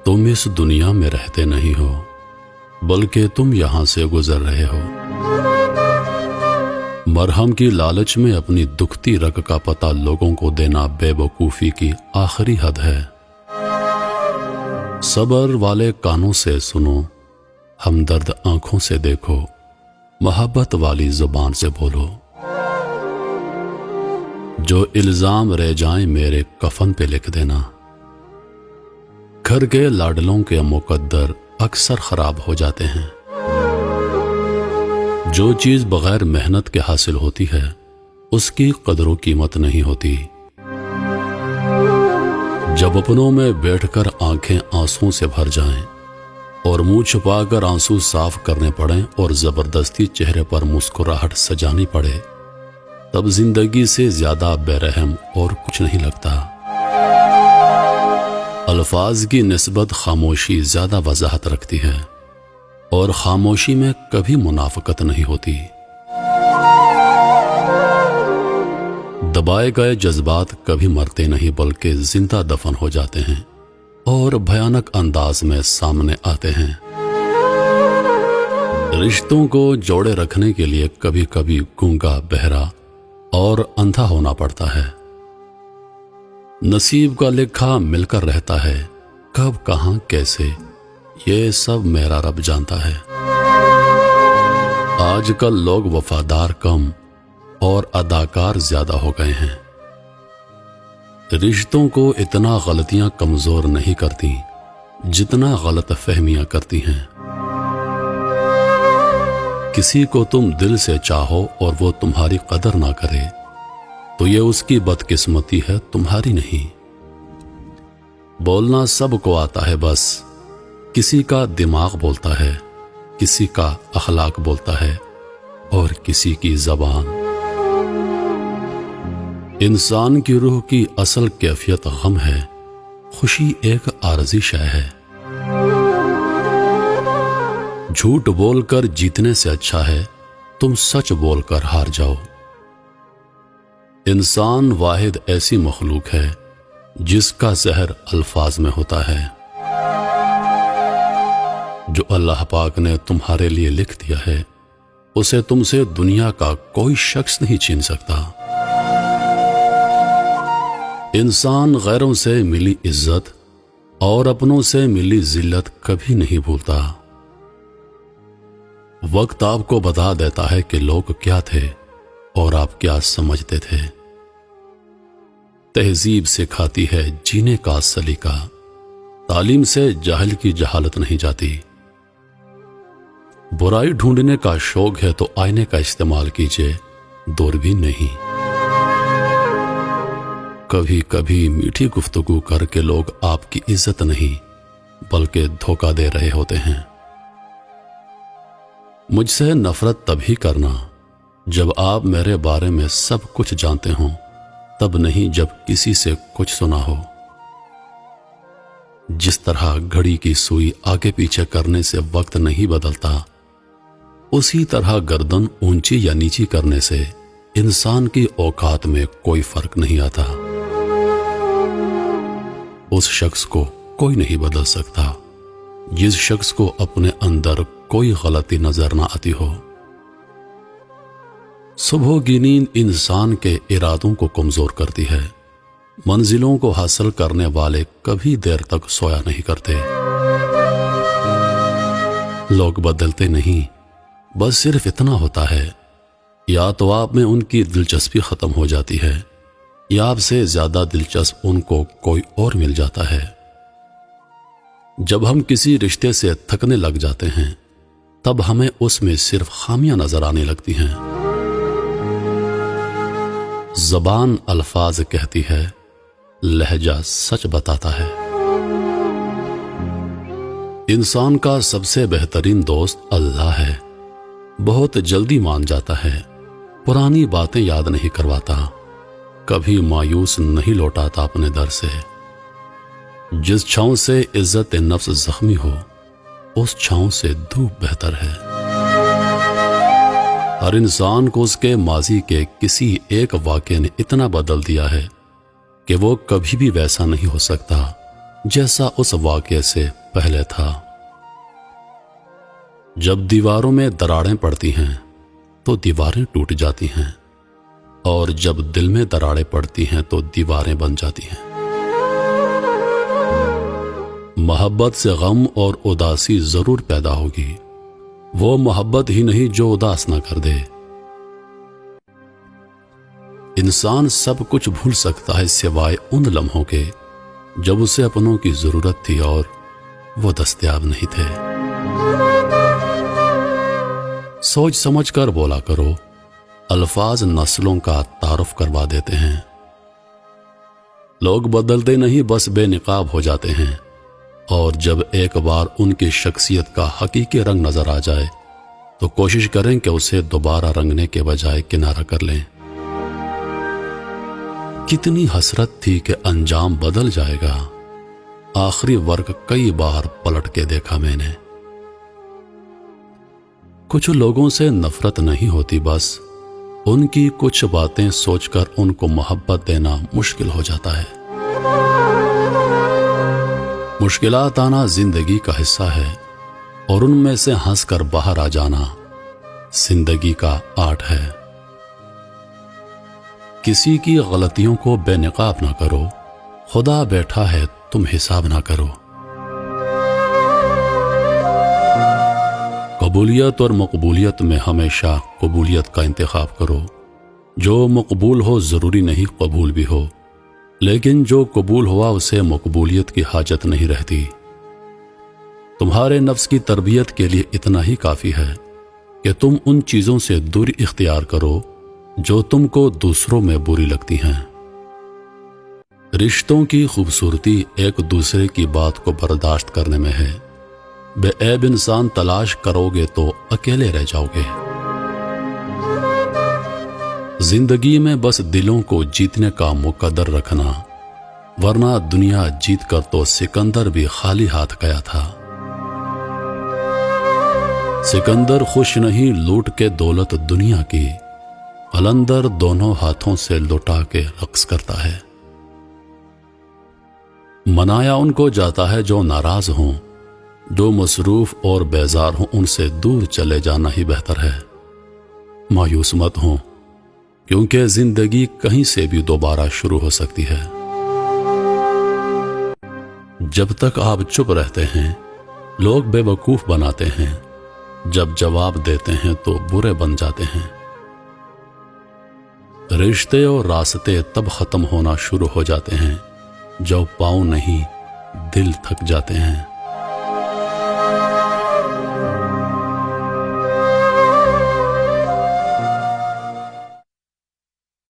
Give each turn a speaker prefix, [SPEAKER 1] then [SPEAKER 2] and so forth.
[SPEAKER 1] تم اس دنیا میں رہتے نہیں ہو بلکہ تم یہاں سے گزر رہے ہو۔ مرہم کی لالچ میں اپنی دکھتی رگ کا پتہ لوگوں کو دینا بے وقوفی کی آخری حد ہے۔ صبر والے کانوں سے سنو، ہمدرد آنکھوں سے دیکھو، محبت والی زبان سے بولو۔ جو الزام رہ جائیں میرے کفن پہ لکھ دینا۔ گھر کے لاڈلوں کے مقدر اکثر خراب ہو جاتے ہیں۔ جو چیز بغیر محنت کے حاصل ہوتی ہے اس کی قدر و قیمت نہیں ہوتی۔ جب اپنوں میں بیٹھ کر آنکھیں آنسوں سے بھر جائیں اور منہ چھپا کر آنسو صاف کرنے پڑیں اور زبردستی چہرے پر مسکراہٹ سجانی پڑے، تب زندگی سے زیادہ بے رحم اور کچھ نہیں لگتا۔ الفاظ کی نسبت خاموشی زیادہ وضاحت رکھتی ہے اور خاموشی میں کبھی منافقت نہیں ہوتی۔ دبائے گئے جذبات کبھی مرتے نہیں بلکہ زندہ دفن ہو جاتے ہیں اور بھیانک انداز میں سامنے آتے ہیں۔ رشتوں کو جوڑے رکھنے کے لیے کبھی کبھی گونگا، بہرا اور اندھا ہونا پڑتا ہے۔ نصیب کا لکھا مل کر رہتا ہے، کب کہاں کیسے یہ سب میرا رب جانتا ہے۔ آج کل لوگ وفادار کم اور اداکار زیادہ ہو گئے ہیں۔ رشتوں کو اتنا غلطیاں کمزور نہیں کرتی جتنا غلط فہمیاں کرتی ہیں۔ کسی کو تم دل سے چاہو اور وہ تمہاری قدر نہ کرے تو یہ اس کی بدقسمتی ہے، تمہاری نہیں۔ بولنا سب کو آتا ہے، بس کسی کا دماغ بولتا ہے، کسی کا اخلاق بولتا ہے اور کسی کی زبان۔ انسان کی روح کی اصل کیفیت غم ہے، خوشی ایک عارضی شے ہے۔ جھوٹ بول کر جیتنے سے اچھا ہے تم سچ بول کر ہار جاؤ۔ انسان واحد ایسی مخلوق ہے جس کا زہر الفاظ میں ہوتا ہے۔ جو اللہ پاک نے تمہارے لیے لکھ دیا ہے اسے تم سے دنیا کا کوئی شخص نہیں چھین سکتا۔ انسان غیروں سے ملی عزت اور اپنوں سے ملی ذلت کبھی نہیں بھولتا۔ وقت آپ کو بتا دیتا ہے کہ لوگ کیا تھے اور آپ کیا سمجھتے تھے۔ تہذیب سکھاتی ہے جینے کا سلیقہ، تعلیم سے جاہل کی جہالت نہیں جاتی۔ برائی ڈھونڈنے کا شوق ہے تو آئینے کا استعمال کیجیے، دوربین نہیں۔ کبھی کبھی میٹھی گفتگو کر کے لوگ آپ کی عزت نہیں بلکہ دھوکہ دے رہے ہوتے ہیں۔ مجھ سے نفرت تبھی کرنا جب آپ میرے بارے میں سب کچھ جانتے ہوں، تب نہیں جب کسی سے کچھ سنا ہو۔ جس طرح گھڑی کی سوئی آگے پیچھے کرنے سے وقت نہیں بدلتا، اسی طرح گردن اونچی یا نیچی کرنے سے انسان کی اوقات میں کوئی فرق نہیں آتا۔ اس شخص کو کوئی نہیں بدل سکتا جس شخص کو اپنے اندر کوئی غلطی نظر نہ آتی ہو۔ صبح کی نیند انسان کے ارادوں کو کمزور کرتی ہے۔ منزلوں کو حاصل کرنے والے کبھی دیر تک سویا نہیں کرتے۔ لوگ بدلتے نہیں، بس صرف اتنا ہوتا ہے، یا تو آپ میں ان کی دلچسپی ختم ہو جاتی ہے یا آپ سے زیادہ دلچسپ ان کو کوئی اور مل جاتا ہے۔ جب ہم کسی رشتے سے تھکنے لگ جاتے ہیں تب ہمیں اس میں صرف خامیاں نظر آنے لگتی ہیں۔ زبان الفاظ کہتی ہے، لہجہ سچ بتاتا ہے۔ انسان کا سب سے بہترین دوست اللہ ہے۔ بہت جلدی مان جاتا ہے، پرانی باتیں یاد نہیں کرواتا، کبھی مایوس نہیں لوٹاتا اپنے در سے۔ جس چھاؤں سے عزت نفس زخمی ہو اس چھاؤں سے دھوپ بہتر ہے۔ ہر انسان کو اس کے ماضی کے کسی ایک واقعے نے اتنا بدل دیا ہے کہ وہ کبھی بھی ویسا نہیں ہو سکتا جیسا اس واقعے سے پہلے تھا۔ جب دیواروں میں دراڑیں پڑتی ہیں تو دیواریں ٹوٹ جاتی ہیں، اور جب دل میں دراڑیں پڑتی ہیں تو دیواریں بن جاتی ہیں۔ محبت سے غم اور اداسی ضرور پیدا ہوگی، وہ محبت ہی نہیں جو اداس نہ کر دے۔ انسان سب کچھ بھول سکتا ہے سوائے ان لمحوں کے جب اسے اپنوں کی ضرورت تھی اور وہ دستیاب نہیں تھے۔ سوچ سمجھ کر بولا کرو، الفاظ نسلوں کا تعارف کروا دیتے ہیں۔ لوگ بدلتے نہیں، بس بے نقاب ہو جاتے ہیں، اور جب ایک بار ان کی شخصیت کا حقیقی رنگ نظر آ جائے تو کوشش کریں کہ اسے دوبارہ رنگنے کے بجائے کنارہ کر لیں۔ کتنی حسرت تھی کہ انجام بدل جائے گا، آخری ورق کئی بار پلٹ کے دیکھا میں نے۔ کچھ لوگوں سے نفرت نہیں ہوتی، بس ان کی کچھ باتیں سوچ کر ان کو محبت دینا مشکل ہو جاتا ہے۔ مشکلات آنا زندگی کا حصہ ہے، اور ان میں سے ہنس کر باہر آ جانا زندگی کا آرٹ ہے۔ کسی کی غلطیوں کو بے نقاب نہ کرو، خدا بیٹھا ہے تم حساب نہ کرو۔ قبولیت اور مقبولیت میں ہمیشہ قبولیت کا انتخاب کرو۔ جو مقبول ہو ضروری نہیں قبول بھی ہو، لیکن جو قبول ہوا اسے مقبولیت کی حاجت نہیں رہتی۔ تمہارے نفس کی تربیت کے لیے اتنا ہی کافی ہے کہ تم ان چیزوں سے دوری اختیار کرو جو تم کو دوسروں میں بری لگتی ہیں۔ رشتوں کی خوبصورتی ایک دوسرے کی بات کو برداشت کرنے میں ہے۔ بے عیب انسان تلاش کرو گے تو اکیلے رہ جاؤ گے۔ زندگی میں بس دلوں کو جیتنے کا مقدر رکھنا، ورنہ دنیا جیت کر تو سکندر بھی خالی ہاتھ گیا تھا۔ سکندر خوش نہیں لوٹ کے دولت دنیا کی، قلندر دونوں ہاتھوں سے لوٹا کے رقص کرتا ہے۔ منایا ان کو جاتا ہے جو ناراض ہوں، جو مصروف اور بیزار ہوں ان سے دور چلے جانا ہی بہتر ہے۔ مایوس مت ہوں، کیونکہ زندگی کہیں سے بھی دوبارہ شروع ہو سکتی ہے۔ جب تک آپ چپ رہتے ہیں لوگ بے وقوف بناتے ہیں، جب جواب دیتے ہیں تو برے بن جاتے ہیں۔ رشتے اور راستے تب ختم ہونا شروع ہو جاتے ہیں جب پاؤں نہیں دل تھک جاتے ہیں۔